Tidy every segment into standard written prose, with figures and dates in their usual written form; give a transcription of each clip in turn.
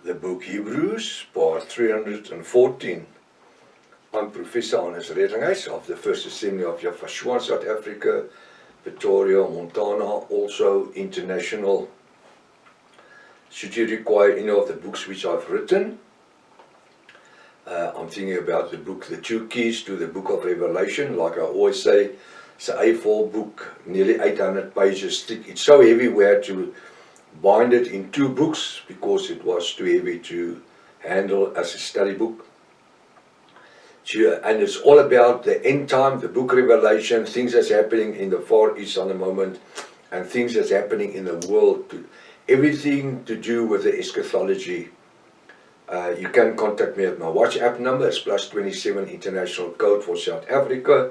The book Hebrews, part 314. I'm Professor Hannes Redinghuis of the First Assembly of Yafashua, South Africa, Pretoria, Montana, also international. Should you require any of the books which I've written, I'm thinking about the book, The Two Keys to the Book of Revelation. Like I always say, it's an A4 book, nearly 800 pages thick. It's so heavy we had to bind it in two books because it was too heavy to handle as a study book. And it's all about the end time, the book Revelation, things that's happening in the Far East on the moment, and things that's happening in the world. Everything to do with the eschatology. You can contact me at my WhatsApp number. It's +27 international code for South Africa,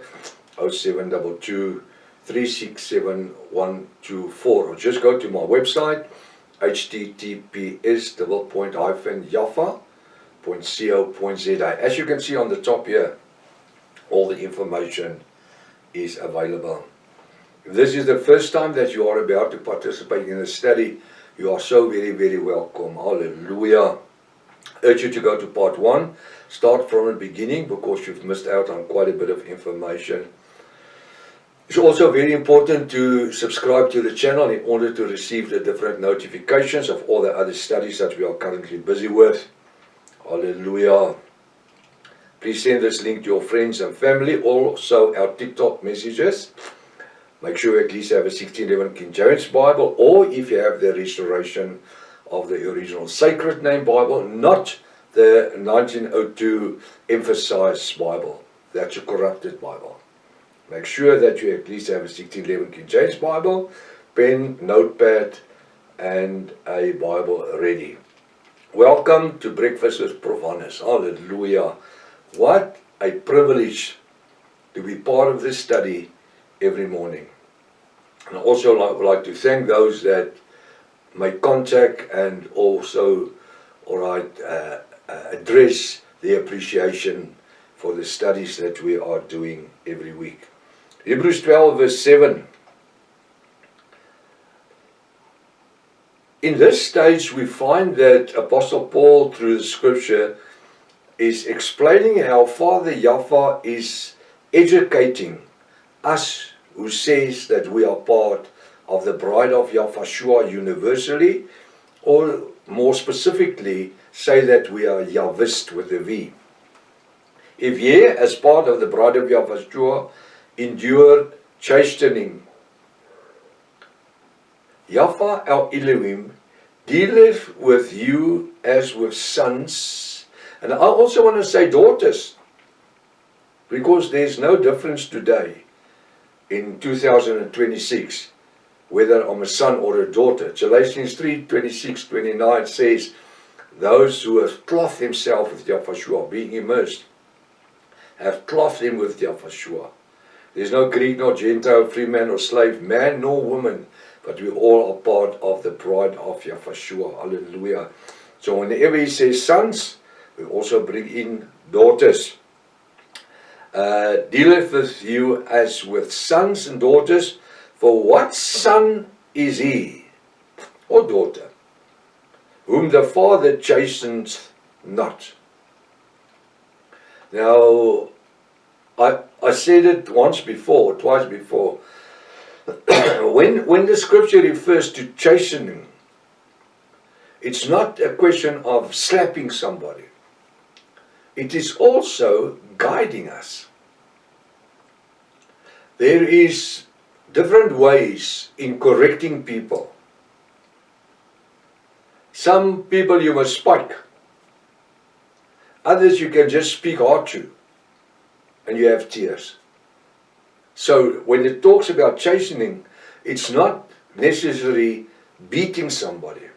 0722 367 124. Or just go to my website, https://jaffa.co.za. As you can see on the top here, all the information is available. If this is the first time that you are about to participate in the study, you are so very, very welcome. Hallelujah. I urge you to go to part 1, start from the beginning because you've missed out on quite a bit of information. It's also very important to subscribe to the channel in order to receive the different notifications of all the other studies that we are currently busy with. Hallelujah. Please send this link to your friends and family, also our TikTok messages. Make sure you at least have a 1611 King James Bible, or if you have the restoration of the original Sacred Name Bible, not the 1902 Emphasized Bible. That's a corrupted Bible. Make sure that you at least have a 1611 King James Bible, pen, notepad, and a Bible ready. Welcome to Breakfast with Prof. Hannes. Hallelujah. What a privilege to be part of this study every morning. And I also would like to thank those that make contact and also address their appreciation for the studies that we are doing every week. Hebrews 12 verse 7. In this stage we find that Apostle Paul through the scripture is explaining how Father Yaffa is educating us who says that we are part of the Bride of Yafashua universally, or more specifically say that we are Yahvist with a V. If ye, as part of the Bride of Yafashua, endure chastening, Yaffa our Elohim dealeth with you as with sons. And I also want to say daughters, because there's no difference today in 2026 whether I'm a son or a daughter. Galatians 3:26-29 says, those who have clothed themselves with Yafashua, being immersed, have clothed him with Yafashua. There's no Greek nor Gentile, free man or slave, man nor woman, but we all are part of the Bride of Yafashua. Hallelujah. So whenever he says sons, we also bring in daughters. Dealeth with you as with sons and daughters, for what son is he, or daughter, whom the Father chastens not? Now, I said it twice before, when the scripture refers to chastening, it's not a question of slapping somebody. It is also guiding us. There is different ways in correcting people. Some people you must spike. Others you can just speak hard to, and you have tears. So when it talks about chastening, it's not necessarily beating somebody.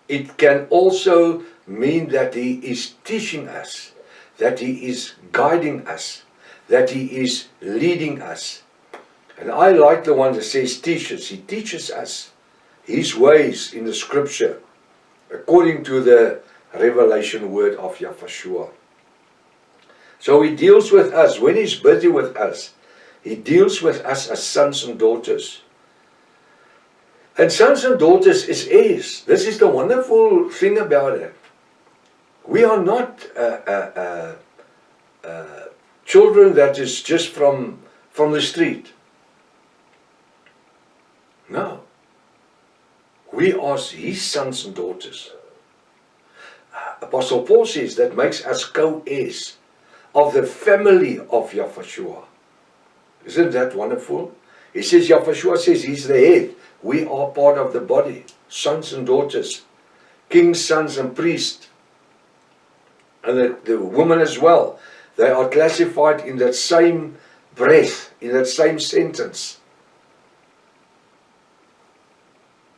It can also mean that he is teaching us, that he is guiding us, that he is leading us. And I like the one that says teaches. He teaches us his ways in the scripture according to the revelation word of Yafashua. So he deals with us. When he's busy with us, he deals with us as sons and daughters. And sons and daughters is heirs. This is the wonderful thing about it. We are not children that is just from the street. No. We are his sons and daughters. Apostle Paul says that makes us co-heirs of the family of Yahushua. Isn't that wonderful? He says, Yahushua says he's the head. We are part of the body, sons and daughters, kings, sons and priests. And the women as well. They are classified in that same breath, in that same sentence.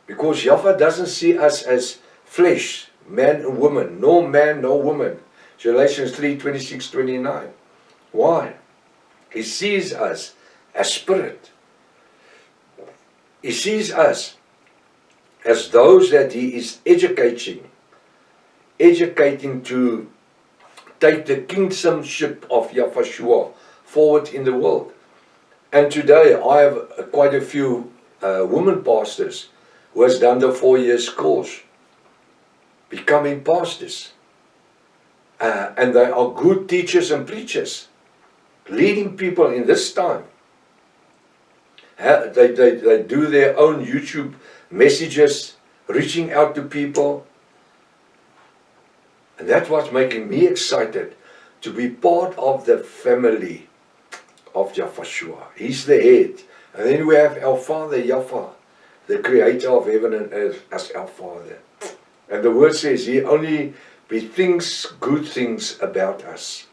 Because Yahweh doesn't see us as flesh, man and woman. No man, no woman. Galatians 3:26-29. Why? He sees us as spirit. He sees us as those that he is educating to take the kingdomship of Yahushua forward in the world. And today I have quite a few women pastors who has done the 4 years course, becoming pastors. And they are good teachers and preachers, leading people in this time. They do their own YouTube messages, reaching out to people. And that's what's making me excited to be part of the family of Yahushua. He's the head. And then we have our Father, Yahweh, the creator of heaven and earth, as our Father. And the word says he only bethinks good things about us.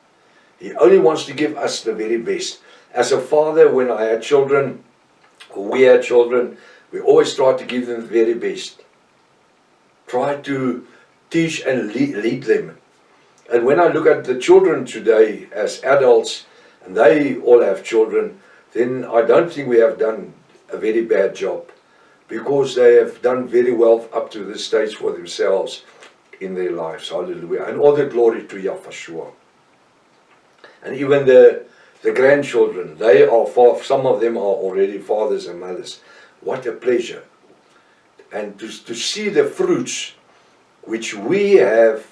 He only wants to give us the very best. As a father, when I had children, we had children, we always try to give them the very best. Try to teach and lead them. And when I look at the children today as adults, and they all have children, then I don't think we have done a very bad job, because they have done very well up to this stage for themselves in their lives. Hallelujah. And all the glory to Yahushua. And even the grandchildren, they are some of them are already fathers and mothers. What a pleasure. And to see the fruits which we have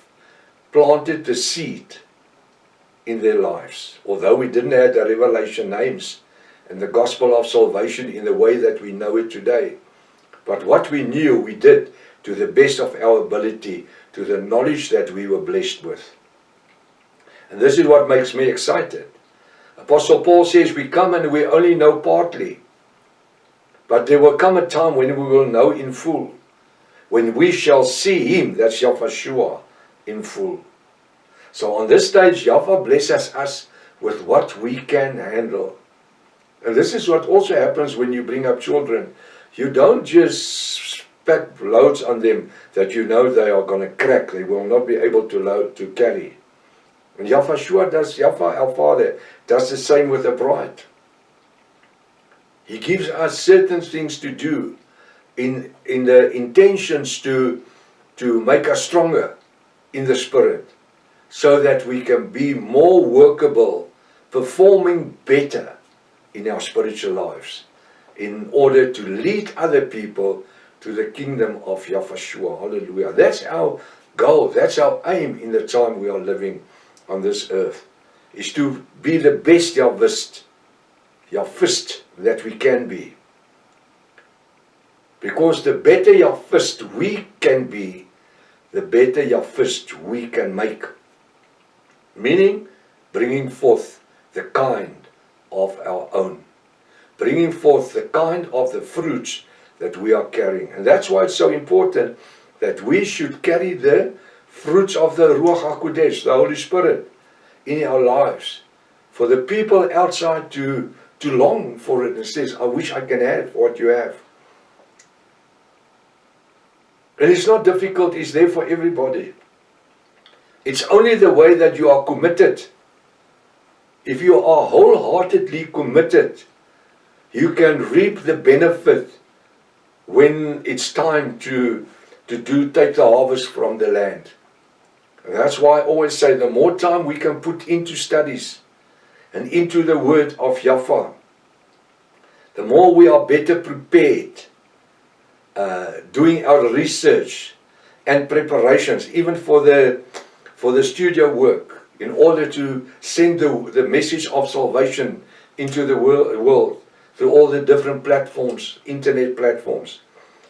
planted the seed in their lives. Although we didn't have the revelation names and the gospel of salvation in the way that we know it today. But what we knew, we did to the best of our ability, to the knowledge that we were blessed with. And this is what makes me excited. Apostle Paul says we come and we only know partly. But there will come a time when we will know in full. When we shall see him, that's Yahushua, in full. So on this stage, Yahweh blesses us with what we can handle. And this is what also happens when you bring up children. You don't just spat loads on them that you know they are going to crack. They will not be able to carry. And Yahushua does, Yahweh our Father, does the same with the bride. He gives us certain things to do in the intentions to make us stronger in the Spirit, so that we can be more workable, performing better in our spiritual lives, in order to lead other people to the kingdom of Yahushua. Hallelujah. That's our goal, that's our aim in the time we are living on this earth, is to be the best Yahwist that we can be. Because the better Yahwist we can be, the better Yahwist we can make. Meaning, bringing forth the kind of our own. Bringing forth the kind of the fruits that we are carrying. And that's why it's so important that we should carry the fruits of the Ruach HaKodesh, the Holy Spirit, in our lives. For the people outside to long for it and says, I wish I can have what you have. And it's not difficult, it's there for everybody. It's only the way that you are committed. If you are wholeheartedly committed, you can reap the benefit when it's time to take the harvest from the land. And that's why I always say the more time we can put into studies and into the word of Yahweh, the more we are better prepared doing our research and preparations, even for the studio work, in order to send the message of salvation into the world through all the different platforms, internet platforms.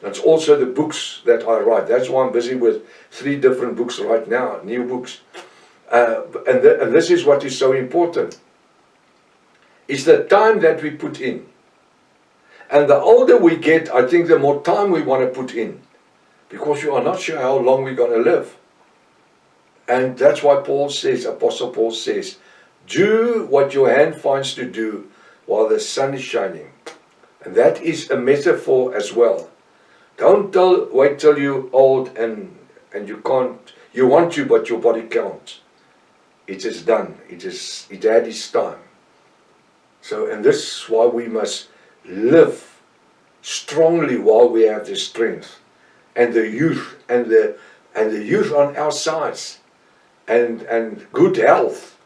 That's also the books that I write. That's why I'm busy with 3 different books right now, new books. And this is what is so important. It's the time that we put in. And the older we get, I think the more time we want to put in. Because you are not sure how long we're going to live. And that's why Paul says, Apostle Paul says, do what your hand finds to do while the sun is shining. And that is a metaphor as well. Don't wait till you're old and you can't, you want to, but your body can't. It is done. It had its time. So, and this is why we must live strongly while we have the strength and the youth and the youth on our sides and good health.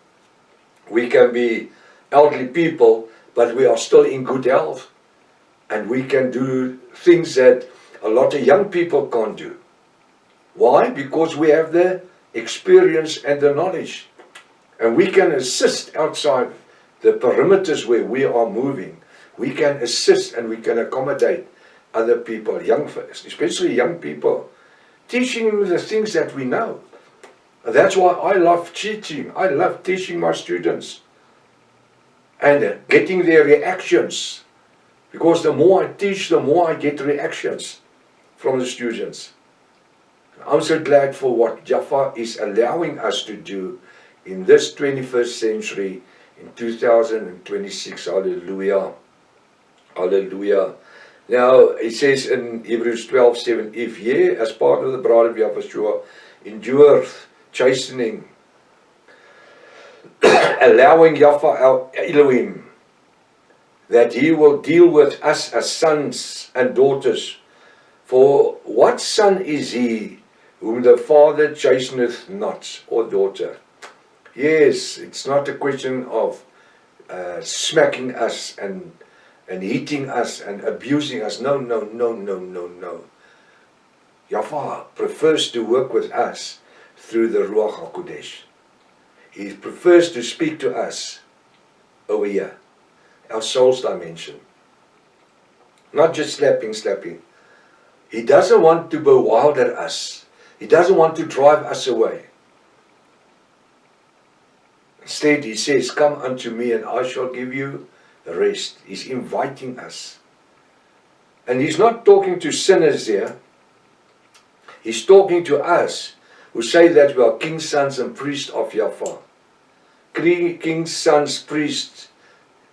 We can be elderly people, but we are still in good health, and we can do things that a lot of young people can't do. Why? Because we have the experience and the knowledge, and we can assist outside the perimeters where we are moving. We can assist and we can accommodate other people, especially young people, teaching them the things that we know. And that's why I love teaching. I love teaching my students and getting their reactions, because the more I teach, the more I get reactions from the students. I'm so glad for what Jaffa is allowing us to do in this 21st century, in 2026. Hallelujah. Hallelujah. Now, it says in Hebrews 12:7, if ye, as part of the bride of Yahushua, endure chastening, allowing Yahweh our Elohim, that he will deal with us as sons and daughters. For what son is he whom the father chasteneth not, or daughter? Yes, it's not a question of smacking us and hitting us and abusing us. No, no, no, no, no, no. Yahweh prefers to work with us through the Ruach HaKodesh. He prefers to speak to us over here, our soul's dimension. Not just slapping. He doesn't want to bewilder us. He doesn't want to drive us away. Instead, he says, come unto me and I shall give you rest. He's inviting us. And he's not talking to sinners here. He's talking to us who say that we are king's sons and priests of Yahweh. King's sons, priests.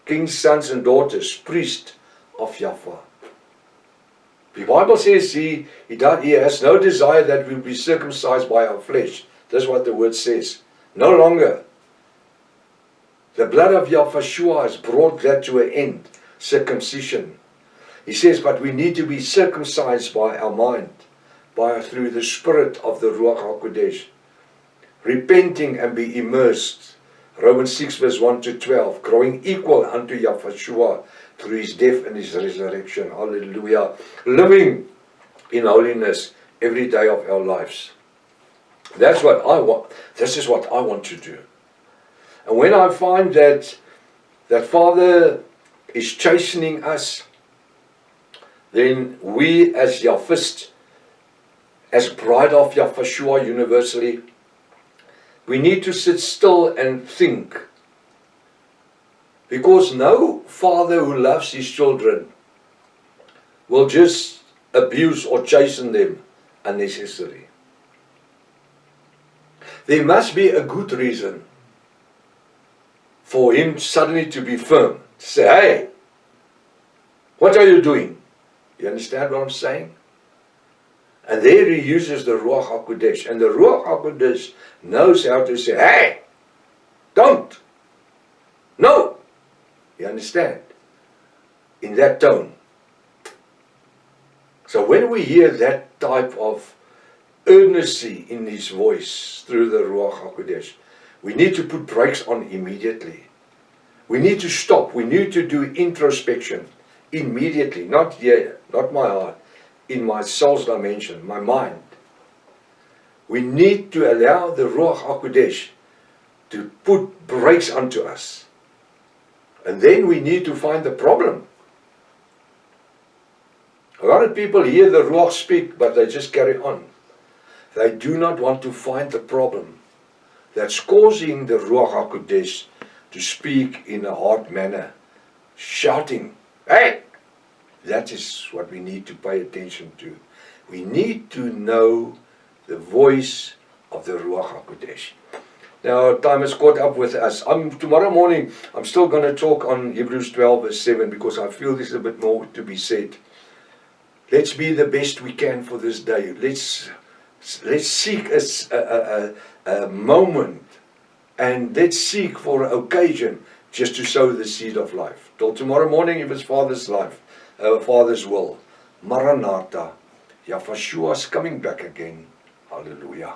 King's sons and daughters, priests of Yahweh. The Bible says he has no desire that we be circumcised by our flesh. That's what the word says. No longer. The blood of Yahushua has brought that to an end, circumcision. He says, but we need to be circumcised by our mind, through the spirit of the Ruach HaKodesh, repenting and be immersed. Romans 6 verse 1 to 12, growing equal unto Yahushua through his death and his resurrection. Hallelujah. Living in holiness every day of our lives. That's what I want. This is what I want to do. And when I find that Father is chastening us, then we as Yahwist, as bride of Yahushua universally, we need to sit still and think. Because no father who loves his children will just abuse or chasten them unnecessarily. There must be a good reason for him suddenly to be firm. To say, hey, what are you doing? You understand what I'm saying? And there he uses the Ruach HaKodesh. And the Ruach HaKodesh knows how to say, hey, don't. No. You understand? In that tone. So when we hear that type of earnestness in his voice through the Ruach HaKodesh, we need to put brakes on immediately. We need to stop. We need to do introspection immediately. Not here, not my heart. in my soul's dimension, my mind. We need to allow the Ruach HaKodesh to put brakes onto us. And then we need to find the problem. A lot of people hear the Ruach speak, but they just carry on. They do not want to find the problem that's causing the Ruach HaKodesh to speak in a hard manner, shouting, "Hey!" That is what we need to pay attention to. We need to know the voice of the Ruach HaKodesh. Now, time has caught up with us. Tomorrow morning, I'm still going to talk on Hebrews 12 verse 7 because I feel there's a bit more to be said. Let's be the best we can for this day. Let's seek a moment, and let's seek for an occasion just to sow the seed of life. Till tomorrow morning, if it's Father's life, Father's will. Maranatha. Yahshua's coming back again. Hallelujah.